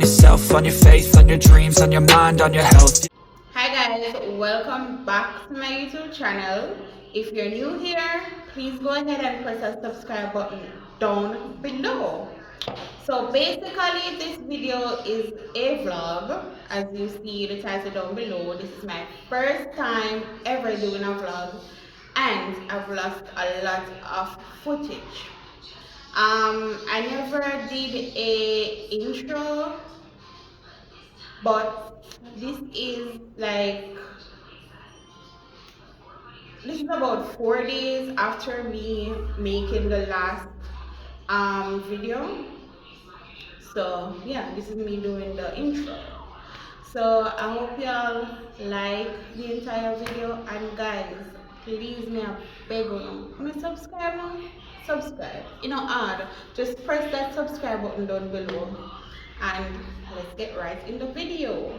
yourself, on your faith, on your dreams, on your mind, on your health. Hi guys, welcome back to my YouTube channel. If you're new here, please go ahead and press the subscribe button down below. So basically this video is a vlog. As you see the title down below, this is my first time ever doing a vlog and I've lost a lot of footage. I never did a intro, but this is about 4 days after me making the last video. So yeah, this is me doing the intro. So I hope y'all like the entire video, and guys, please me a beg on you subscribe now. Subscribe. You know hard. Just press that subscribe button down below and let's get right in the video.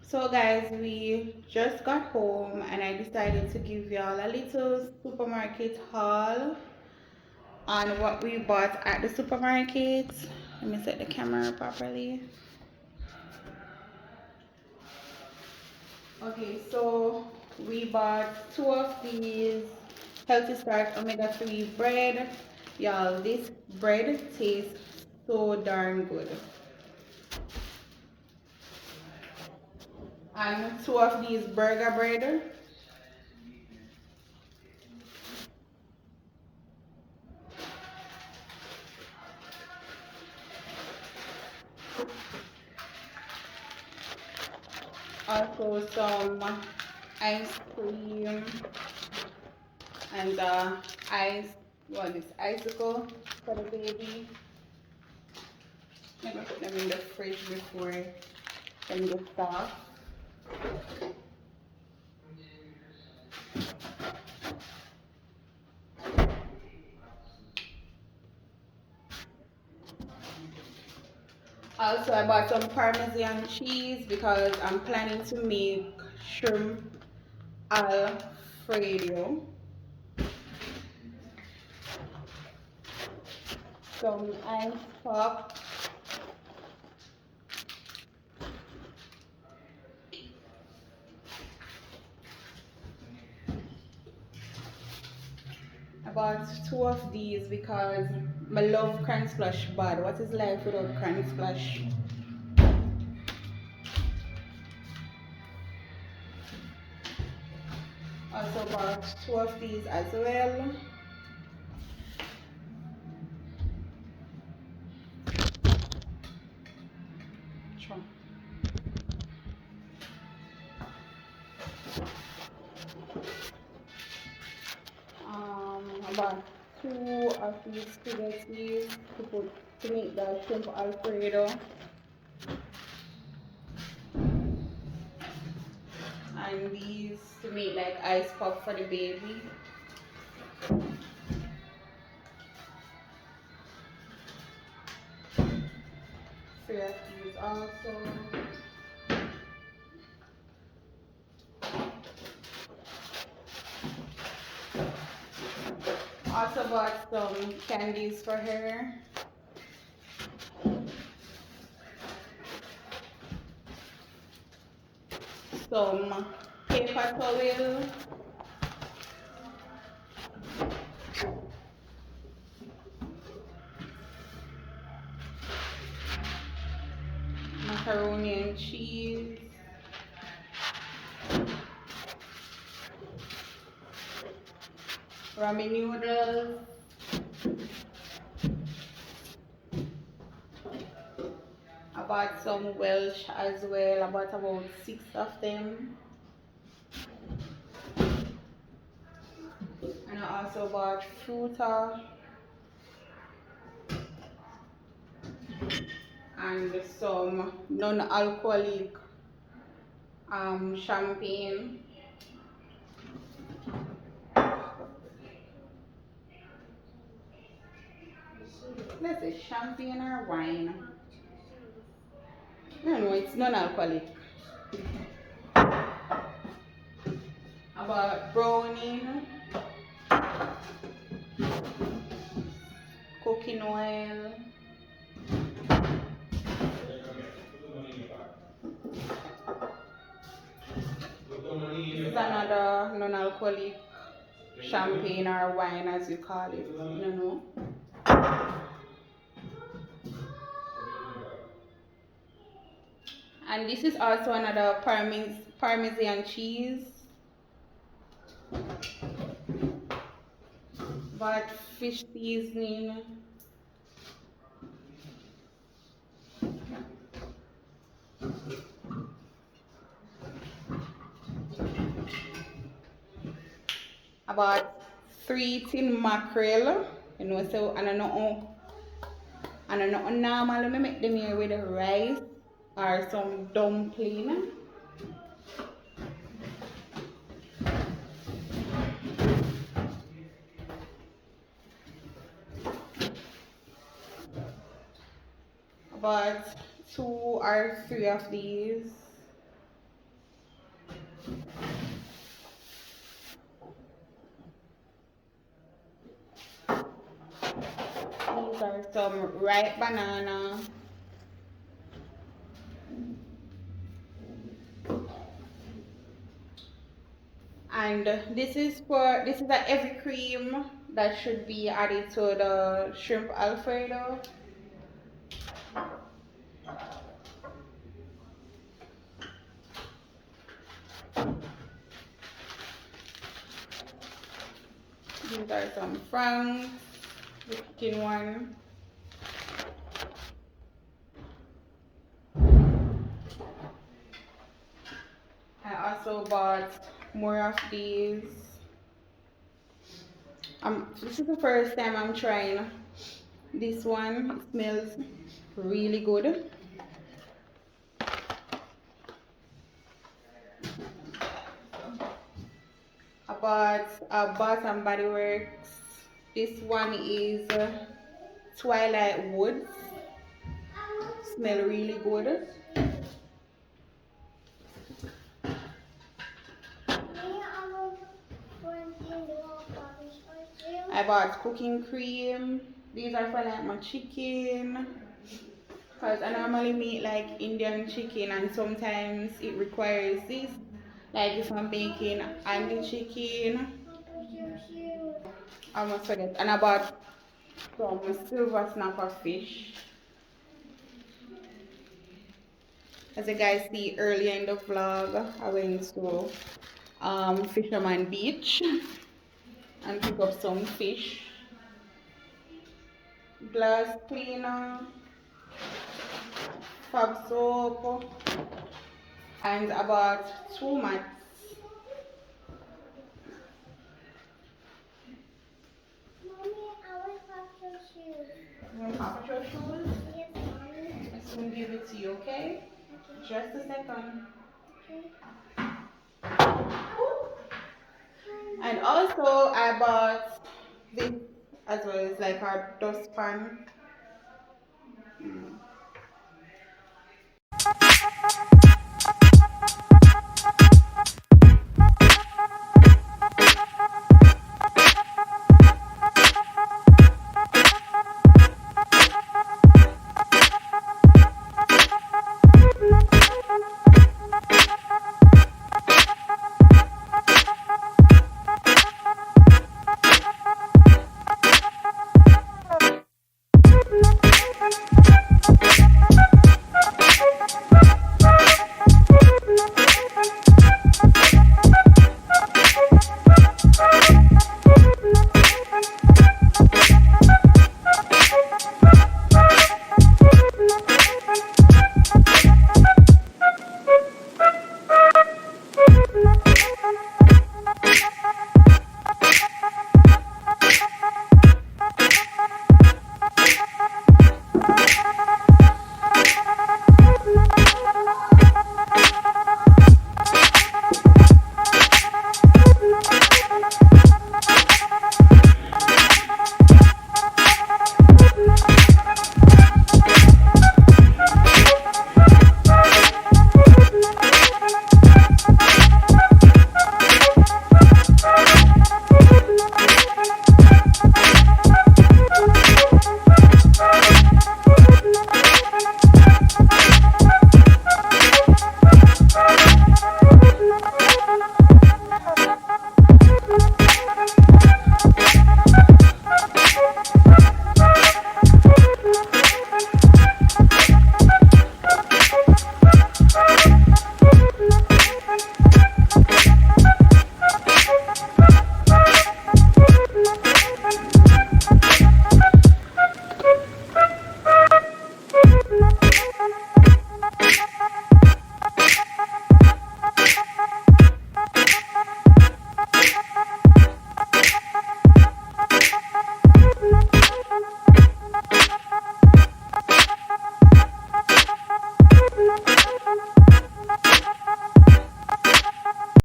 So guys, we just got home and I decided to give y'all a little supermarket haul on what we bought at the supermarket. Let me set the camera properly. Okay, so we bought 2 of these Healthy Start omega-3 bread. Y'all, this bread tastes so darn good. And 2 of these burger bread. Also some ice cream and icicle for the baby. I'm gonna put them in the fridge before they get soft. Also, I bought some Parmesan cheese because I'm planning to make shrimp Alfredo. Some ice pop. I bought 2 of these because I love Crunch Splash bad. What is life without Crunch Splash? Also bought 2 of these as well. About 2 of these spaghettis to make the shrimp Alfredo. And these to make like ice pop for the baby. 3 of these also. Also bought some candies for her. Some paper towel. Macaroni and cheese. Ramen noodles. bought some Welsh as well. I bought about 6 of them. And I also bought Fruta and some non-alcoholic champagne. Let's say champagne or wine. No, it's non-alcoholic. About brownie, cooking oil, this is another non-alcoholic champagne or wine as you call it, you know. And this is also another Parmesan cheese, but fish seasoning, about 3 tin mackerel, you know. So and I know normal I make them here with rice or some dumpling. About 2 or 3 of these. These are some ripe banana. And this is a heavy cream that should be added to the shrimp alfredo. These are some franks, the chicken one. I also bought more of these. This is the first time I'm trying this one. It smells really good. I bought Bath and Body Works. This one is Twilight Woods. Smell really good. I bought cooking cream. These are for like my chicken, because I normally make like Indian chicken and sometimes it requires this, like if I'm making Andy chicken. I almost forget. And I bought some silver snapper fish. As you guys see earlier in the vlog, I went to Fisherman Beach and pick up some fish. Glass cleaner, fab soap, and about 2 mats. Mommy, I want Papa's shoes. You want Papa's shoes? Yes, Mommy. I soon give it to you, okay? Okay. Just a second. Okay. And also I bought this as well as like our dustpan.